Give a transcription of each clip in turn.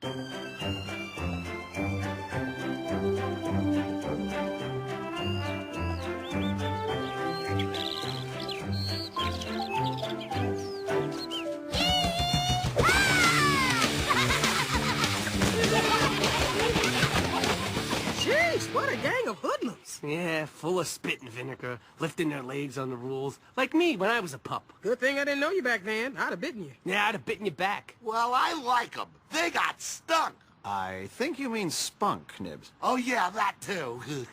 Jeez, what a gang of hoodlums. Yeah, full of spit and vinegar, lifting their legs on the rules. Like me when I was a pup. Good thing I didn't know you back then. I'd have bitten you. Yeah, I'd have bitten you back. Well, I like them. They got stunk. I think you mean spunk, Nibs. Oh, yeah, that too. Hey,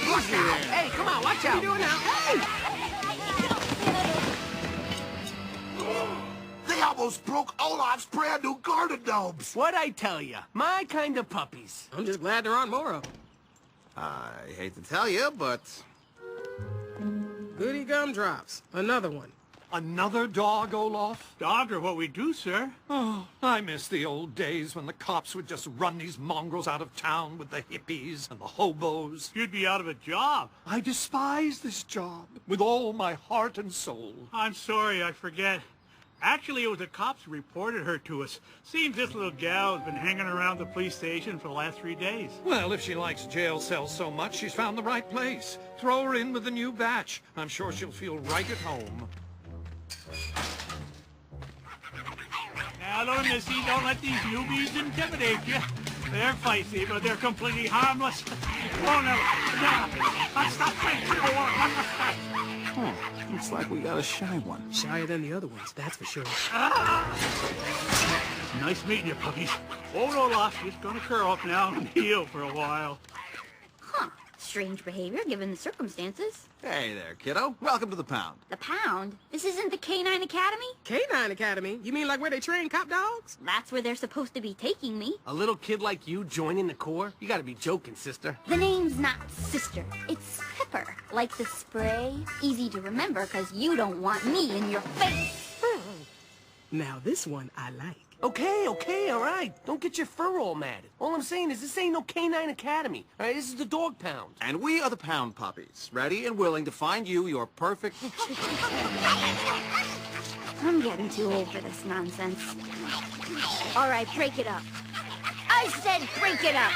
easy there. Hey, come on, watch out. What are you doing now? Hey! They almost broke Olaf's brand new garden gnomes. What'd I tell you? My kind of puppies. I'm just glad there aren't more of them. I hate to tell you, but... Goody gumdrops. Another one. Another dog, Olaf? Dogs are what we do, sir. Oh, I miss the old days when the cops would just run these mongrels out of town with the hippies and the hobos. You'd be out of a job. I despise this job with all my heart and soul. I'm sorry, I forget. Actually, it was the cops who reported her to us. Seems this little gal has been hanging around the police station for the last 3 days. Well, if she likes jail cells so much, she's found the right place. Throw her in with the new batch. I'm sure she'll feel right at home. Now, look, Missy, don't let these newbies intimidate you. They're feisty, but they're completely harmless. Oh, no. Stop Looks like we got a shy one. Shyer than the other ones, that's for sure. Nice meeting you, puppies. Old Olaf, she's gonna curl up now and heal for a while. Huh. Strange behavior given the circumstances. Hey there, kiddo. Welcome to the pound. The pound? This isn't the Canine Academy? Canine Academy? You mean like where they train cop dogs? That's where they're supposed to be taking me. A little kid like you joining the Corps? You gotta be joking, sister. The name's not Sister. It's Pepper. Like the spray. Easy to remember because you don't want me in your face. Now this one I like. Okay, all right. Don't get your fur all matted. All I'm saying is this ain't no Canine Academy. All right, this is the dog pound. And we are the pound puppies, ready and willing to find you your perfect... I'm getting too old for this nonsense. All right, break it up. I said break it up!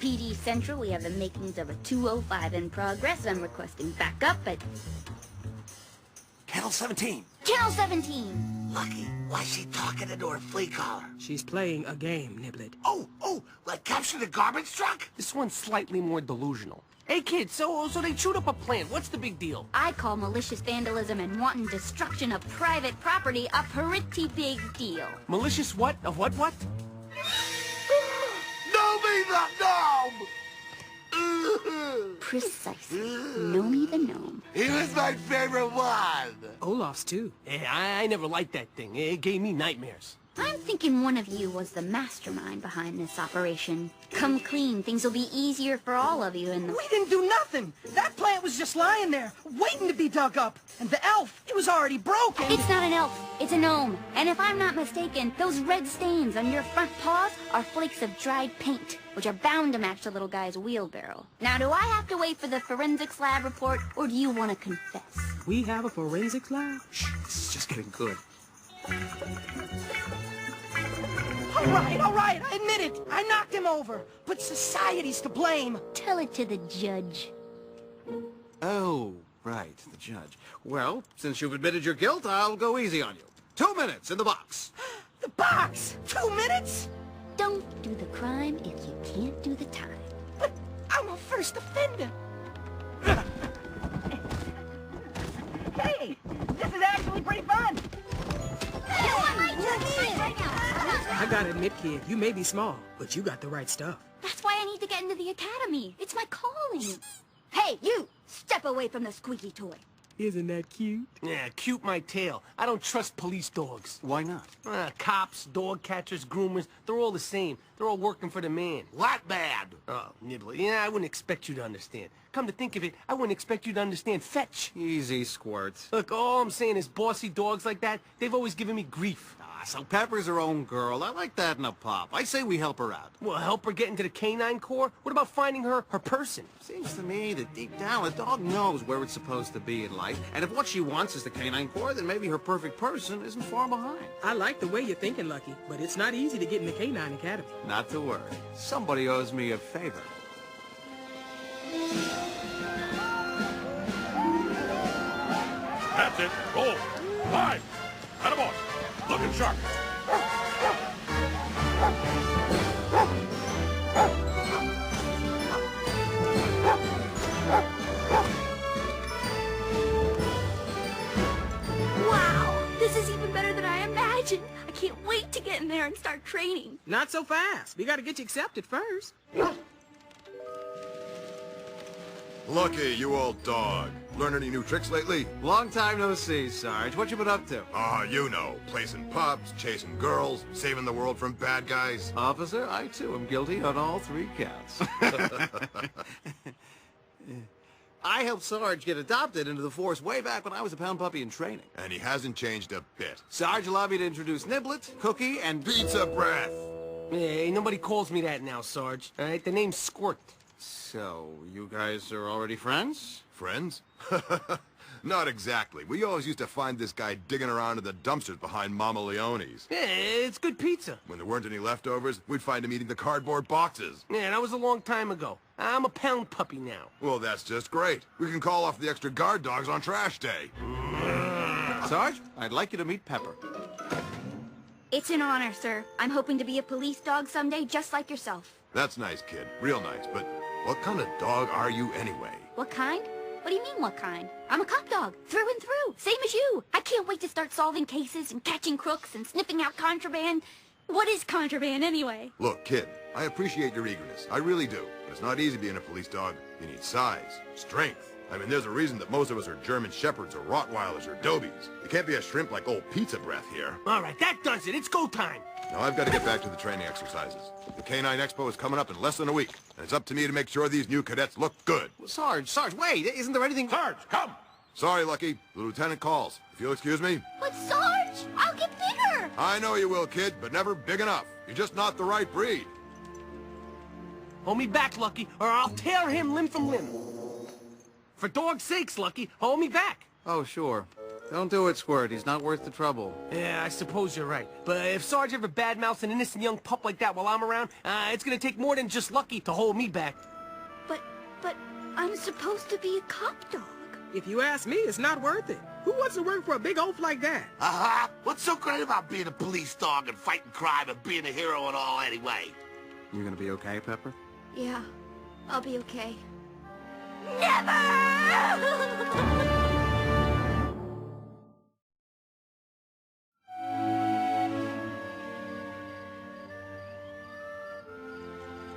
PD Central, we have the makings of a 205 in progress. I'm requesting backup at... Channel 17. Channel 17! Lucky, why's she talking into her flea collar? She's playing a game, Niblet. Oh, like capture the garbage truck? This one's slightly more delusional. Hey, kid, so they chewed up a plant. What's the big deal? I call malicious vandalism and wanton destruction of private property a pretty big deal. Malicious what? Of what? Nomi the gnome! Precisely. Nomi the gnome. He was my favorite one. Olaf's too. Yeah, I never liked that thing. It gave me nightmares. I'm thinking one of you was the mastermind behind this operation. Come clean, things will be easier for all of you in the... We didn't do nothing! That plant was just lying there, waiting to be dug up. And the elf, it was already broken! It's not an elf, it's a gnome. And if I'm not mistaken, those red stains on your front paws are flakes of dried paint, which are bound to match the little guy's wheelbarrow. Now, do I have to wait for the forensics lab report, or do you want to confess? We have a forensics lab? Shh, this is just getting good. All right, I admit it. I knocked him over. But society's to blame. Tell it to the judge. Oh, right, the judge. Well, since you've admitted your guilt, I'll go easy on you. 2 minutes in the box. The box! 2 minutes? Don't do the crime if you can't do the time. But I'm a first offender. Hey, this is actually pretty fun. I gotta admit, kid, you may be small, but you got the right stuff. That's why I need to get into the academy. It's my calling. Hey, you! Step away from the squeaky toy. Isn't that cute? Yeah, cute my tail. I don't trust police dogs. Why not? Cops, dog catchers, groomers, they're all the same. They're all working for the man. What man? Oh, Nibbler, yeah, I wouldn't expect you to understand. Come to think of it, I wouldn't expect you to understand fetch. Easy, Squirt. Look, all I'm saying is bossy dogs like that, they've always given me grief. so Pepper's her own girl. I like that in a pup. I say we help her out. Well, help her get into the canine corps? What about finding her person? Seems to me that deep down, a dog knows where it's supposed to be in life. And if what she wants is the canine corps, then maybe her perfect person isn't far behind. I like the way you're thinking, Lucky, but it's not easy to get in the Canine Academy. Not to worry. Somebody owes me a favor. That's it. Roll. 5. Attaboy. Looking sharp. Wow, this is even better than I imagined. I can't wait to get in there and start training. Not so fast. We gotta get you accepted first. Lucky, you old dog. Learn any new tricks lately? Long time no see, Sarge. What you been up to? You know. Placing pups, chasing girls, saving the world from bad guys. Officer, I too am guilty on all 3 counts. I helped Sarge get adopted into the force way back when I was a pound puppy in training. And he hasn't changed a bit. Sarge allowed me to introduce Niblet, Cookie, and... Pizza breath! Hey, nobody calls me that now, Sarge. All right, the name's Squirt. So, you guys are already friends? Friends? Not exactly. We always used to find this guy digging around in the dumpsters behind Mama Leone's. Yeah, it's good pizza. When there weren't any leftovers, we'd find him eating the cardboard boxes. Yeah, that was a long time ago. I'm a pound puppy now. Well, that's just great. We can call off the extra guard dogs on trash day. Sarge, I'd like you to meet Pepper. It's an honor, sir. I'm hoping to be a police dog someday, just like yourself. That's nice, kid. Real nice. But what kind of dog are you anyway? What kind? What do you mean, what kind? I'm a cop dog, through and through, same as you. I can't wait to start solving cases and catching crooks and sniffing out contraband. What is contraband, anyway? Look, kid, I appreciate your eagerness. I really do. But it's not easy being a police dog. You need size, strength. I mean, there's a reason that most of us are German Shepherds or Rottweilers or Dobies. You can't be a shrimp like old Pizza Breath here. All right, that does it. It's go time. Now I've got to get back to the training exercises. The Canine Expo is coming up in less than a week, and it's up to me to make sure these new cadets look good. Sarge, wait, isn't there anything... Sarge, come! Sorry, Lucky. The lieutenant calls. If you'll excuse me. But Sarge, I'll get bigger. I know you will, kid, but never big enough. You're just not the right breed. Hold me back, Lucky, or I'll tear him limb from limb. For dog's sakes, Lucky, hold me back. Oh, sure. Don't do it, Squirt. He's not worth the trouble. Yeah, I suppose you're right. But if Sarge ever badmouths an innocent young pup like that while I'm around, it's gonna take more than just Lucky to hold me back. But I'm supposed to be a cop dog. If you ask me, it's not worth it. Who wants to work for a big oaf like that? Uh-huh. What's so great about being a police dog and fighting crime and being a hero and all anyway? You gonna be okay, Pepper? Yeah, I'll be okay. Never!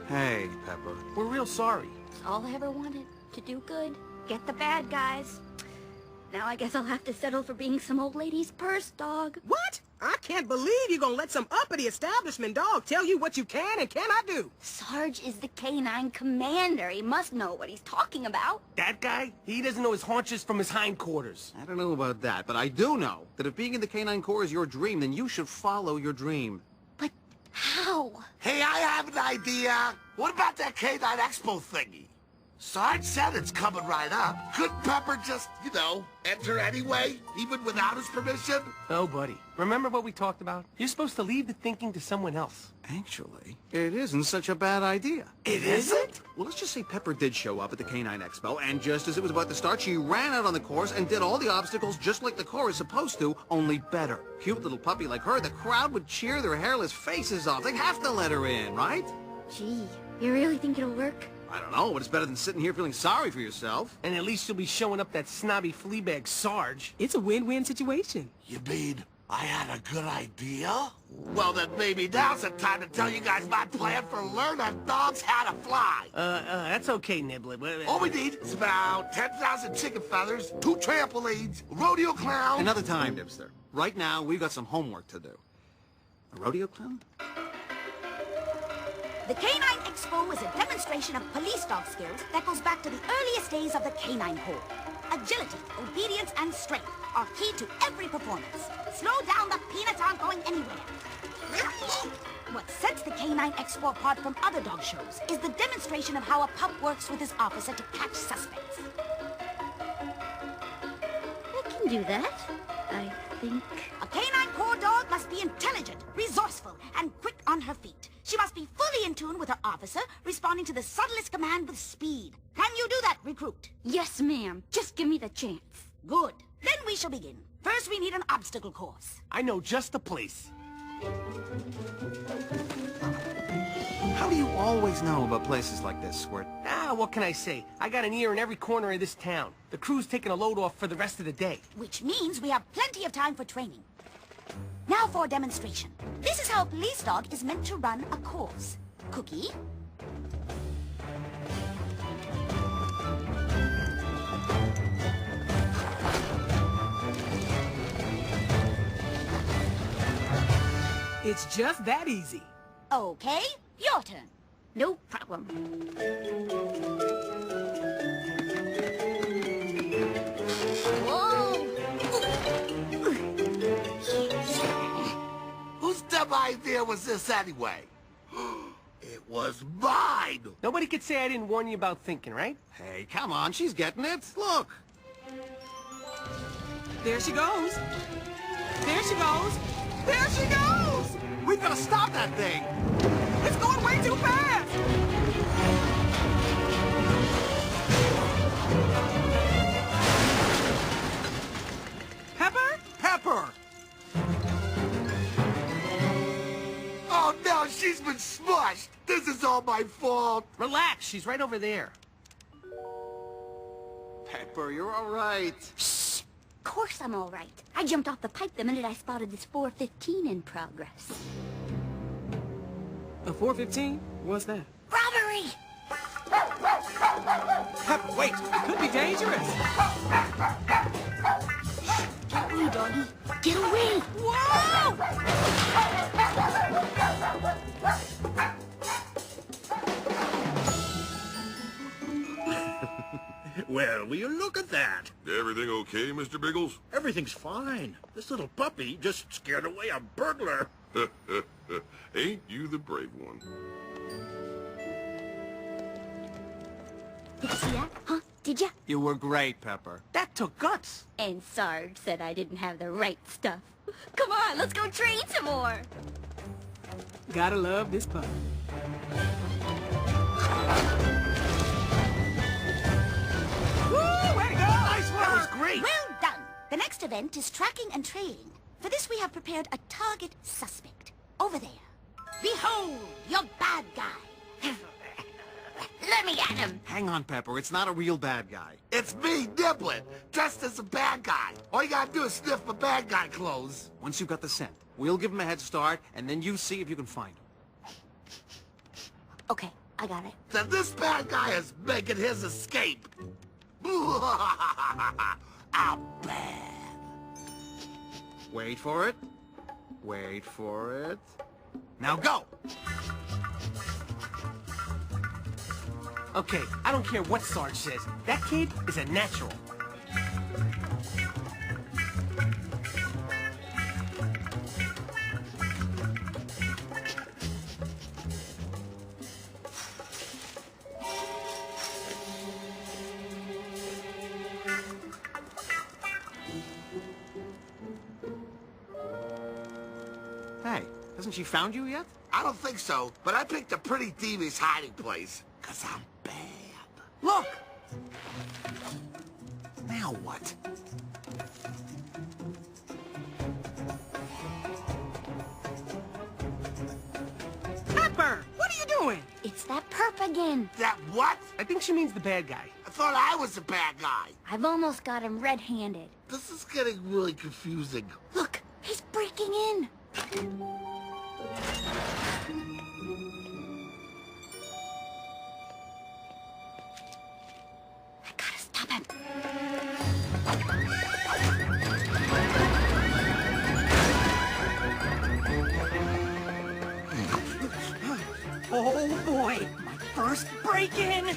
Hey, Pepper. We're real sorry. It's all I ever wanted, to do good, get the bad guys. Now I guess I'll have to settle for being some old lady's purse dog. What? I can't believe you're gonna let some uppity establishment dog tell you what you can and cannot do. Sarge is the canine commander. He must know what he's talking about. That guy, he doesn't know his haunches from his hindquarters. I don't know about that, but I do know that if being in the Canine Corps is your dream, then you should follow your dream. But how? Hey, I have an idea. What about that Canine Expo thingy? Sarge said it's coming right up. Couldn't Pepper just, enter anyway, even without his permission? Oh, buddy. Remember what we talked about? You're supposed to leave the thinking to someone else. Actually, it isn't such a bad idea. It isn't? Well, let's just say Pepper did show up at the Canine Expo, and just as it was about to start, she ran out on the course and did all the obstacles just like the Corps is supposed to, only better. Cute little puppy like her, the crowd would cheer their hairless faces off. They'd have to let her in, right? Gee, you really think it'll work? I don't know, but it's better than sitting here feeling sorry for yourself. And at least you'll be showing up that snobby fleabag Sarge. It's a win-win situation. You mean I had a good idea? Well, then maybe now's the time to tell you guys my plan for learning dogs how to fly. That's okay, Niblet. All we need is about 10,000 chicken feathers, 2 trampolines, a rodeo clown. Another time, Dipster. Right now, we've got some homework to do. A rodeo clown? The Canine Expo is a demonstration of police dog skills that goes back to the earliest days of the Canine Corps. agility, obedience, and strength are key to every performance. Slow down, the peanuts aren't going anywhere. What sets the Canine Expo apart from other dog shows is the demonstration of how a pup works with his officer to catch suspects. I can do that, I think. A canine corps dog must be intelligent, resourceful, and quick on her feet. She must be fully in tune with her officer, responding to the subtlest command with speed. Can you do that, recruit? Yes, ma'am. Just give me the chance. Good. Then we shall begin. First, we need an obstacle course. I know just the place. How do you always know about places like this, Squirt? Ah, what can I say? I got an ear in every corner of this town. The crew's taking a load off for the rest of the day. Which means we have plenty of time for training. Now for a demonstration. This is how a police dog is meant to run a course. Cookie. It's just that easy. Okay, your turn. No problem. Whoa! Whose dumb idea was this anyway? It was mine! Nobody could say I didn't warn you about thinking, right? Hey, come on, she's getting it. Look. There she goes. There she goes. There she goes! We've got to stop that thing. It's going way too fast! Pepper? Pepper! Oh no, she's been smushed! This is all my fault! Relax, she's right over there. Pepper, you're all right. Shh! Of course I'm all right. I jumped off the pipe the minute I spotted this 415 in progress. A 415? What's that? Robbery! Pepper, wait! It could be dangerous! Get away, doggy. Get away! Whoa! Well, will you look at that? Everything okay, Mr. Biggles? Everything's fine. This little puppy just scared away a burglar. Ain't you the brave one? Did you see that? Huh? Did ya? You were great, Pepper. That took guts. And Sarge said I didn't have the right stuff. Come on, let's go train some more. Gotta love this pup. Woo! Way to go! Nice work! That was great. Well done. The next event is tracking and trailing. For this, we have prepared a target suspect. Over there. Behold, your bad guy. Let me at him. Hang on, Pepper. It's not a real bad guy. It's me, Niblet, dressed as a bad guy. All you gotta do is sniff my bad guy clothes. Once you've got the scent, we'll give him a head start, and then you see if you can find him. Okay, I got it. Then this bad guy is making his escape. I'm bad. Wait for it. Wait for it. Now go! Okay, I don't care what Sarge says. That kid is a natural. Hey, hasn't she found you yet? I don't think so, but I picked a pretty devious hiding place. 'Cause I'm bad. Look! Now what? Pepper! What are you doing? It's that perp again. That what? I think she means the bad guy. I thought I was the bad guy. I've almost got him red-handed. This is getting really confusing. Look, he's breaking in. I gotta stop him. Oh boy! My first break-in!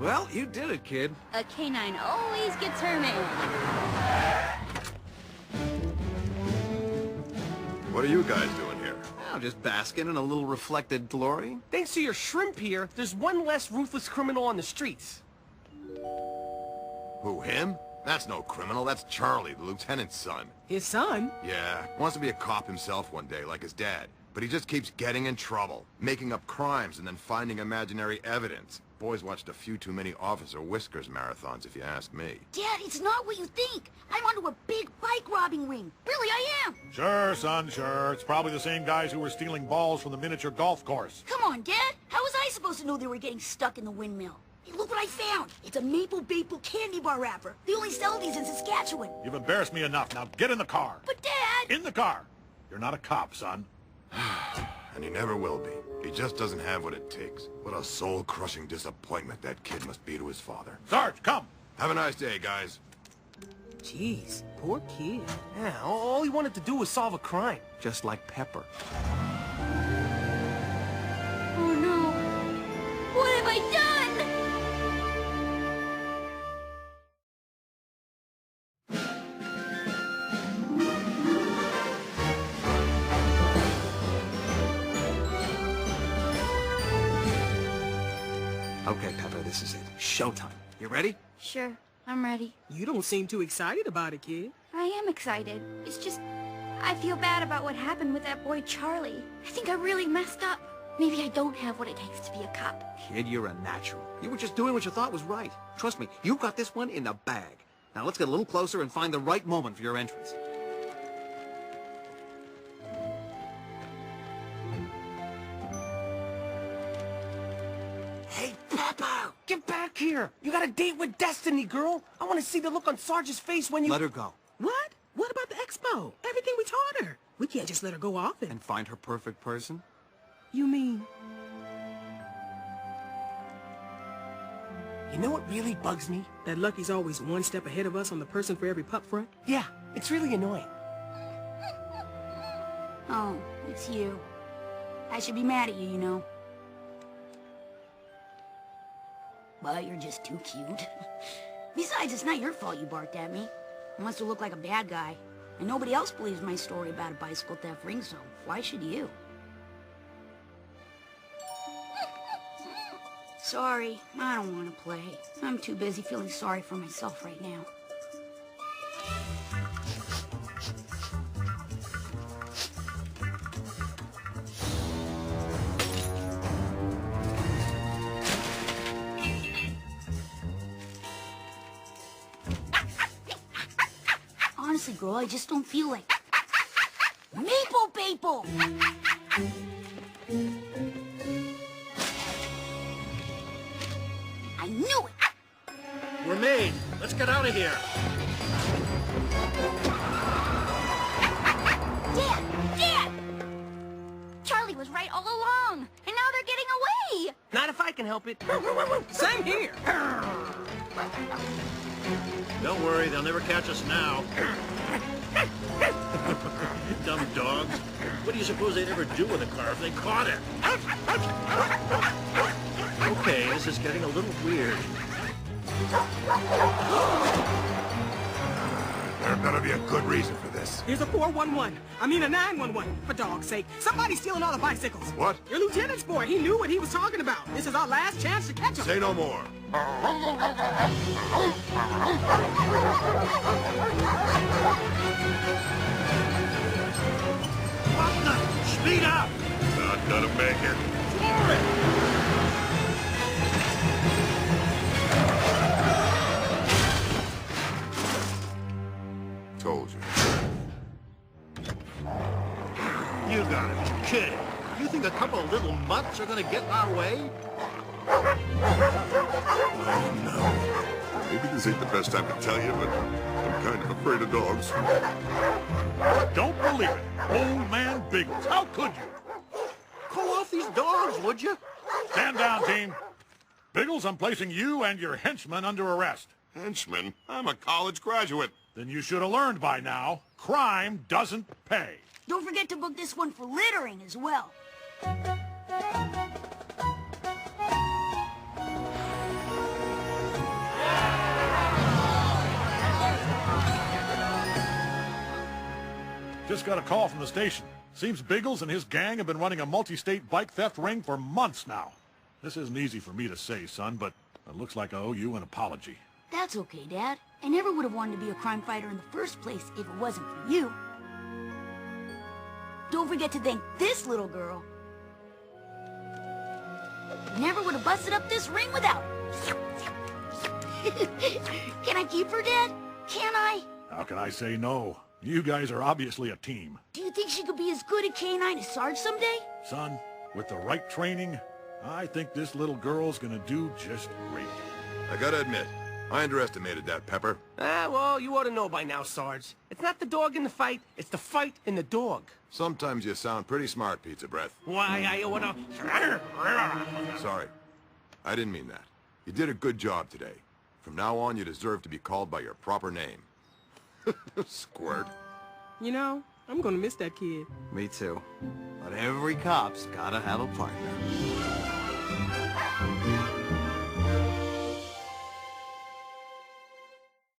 Well, you did it, kid. A canine always gets her man. What are you guys doing here? I'm just basking in a little reflected glory. Thanks to your shrimp here, there's one less ruthless criminal on the streets. Who, him? That's no criminal, that's Charlie, the lieutenant's son. His son? Yeah, wants to be a cop himself one day, like his dad. But he just keeps getting in trouble, making up crimes and then finding imaginary evidence. Boy's watched a few too many Officer Whiskers marathons, if you ask me. Dad, it's not what you think. I'm onto a big bike robbing ring. Really, I am. Sure, son, sure. It's probably the same guys who were stealing balls from the miniature golf course. Come on, Dad. How was I supposed to know they were getting stuck in the windmill? Hey, look what I found. It's a maple candy bar wrapper. They only sell these in Saskatchewan. You've embarrassed me enough. Now get in the car. But, Dad... In the car. You're not a cop, son. And he never will be. He just doesn't have what it takes. What a soul-crushing disappointment that kid must be to his father. Sarge, come! Have a nice day, guys. Jeez, poor kid. Yeah, all he wanted to do was solve a crime. Just like Pepper. Oh no. What have I done? Okay, Pepper, this is it. Showtime. You ready? Sure, I'm ready. You don't seem too excited about it, kid. I am excited. It's just, I feel bad about what happened with that boy Charlie. I think I really messed up. Maybe I don't have what it takes to be a cop. Kid, you're a natural. You were just doing what you thought was right. Trust me, you got this one in the bag. Now let's get a little closer and find the right moment for your entrance. Hey, Pepper! Get back here! You got a date with Destiny, girl! I want to see the look on Sarge's face when you... Let her go. What? What about the Expo? Everything we taught her. We can't just let her go off And find her perfect person? You mean... You know what really bugs me? that Lucky's always one step ahead of us on the person for every pup front? Yeah, it's really annoying. Oh, it's you. I should be mad at you, you know. But you're just too cute. Besides, it's not your fault you barked at me. I must have looked like a bad guy. And nobody else believes my story about a bicycle theft ring, so why should you? Sorry, I don't want to play. I'm too busy feeling sorry for myself right now. Honestly, girl, I just don't feel like... Maple! I knew it! We're made. Let's get out of here. Dad! Charlie was right all along, and now they're getting away! Not if I can help it. Same here. Don't worry, they'll never catch us now. Dumb dogs. What do you suppose they'd ever do with a car if they caught it? Okay, this is getting a little weird. There better be a good reason for this. Here's a 411. I mean a 911, for dog's sake. Somebody's stealing all the bicycles. What? Your lieutenant's boy, he knew what he was talking about. This is our last chance to catch him. Say no more. What the? Speed up! Not gonna make it. Floor it! Told you. You gotta be kidding. You think a couple of little mutts are gonna get in our way? Oh, no. Maybe this ain't the best time to tell you, but I'm kind of afraid of dogs. Don't believe it. Old man Biggles. How could you? Call off these dogs, would you? Stand down, team. Biggles, I'm placing you and your henchman under arrest. Henchman? I'm a college graduate. Then you should have learned by now, crime doesn't pay. Don't forget to book this one for littering as well. Just got a call from the station. Seems Biggles and his gang have been running a multi-state bike theft ring for months now. This isn't easy for me to say, son, but it looks like I owe you an apology. That's okay, Dad. I never would have wanted to be a crime fighter in the first place if it wasn't for you. Don't forget to thank this little girl. Never would have busted up this ring without her. Can I keep her, Dad? Can I? How can I say no? You guys are obviously a team. Do you think she could be as good at K9 as Sarge someday? Son, with the right training, I think this little girl's gonna do just great. I gotta admit, I underestimated that, Pepper. Well, you ought to know by now, Sarge. It's not the dog in the fight, it's the fight in the dog. Sometimes you sound pretty smart, Pizza Breath. Why, I ought to... Sorry. I didn't mean that. You did a good job today. From now on, you deserve to be called by your proper name. Squirt. You know, I'm gonna miss that kid. Me too. But every cop's gotta have a partner.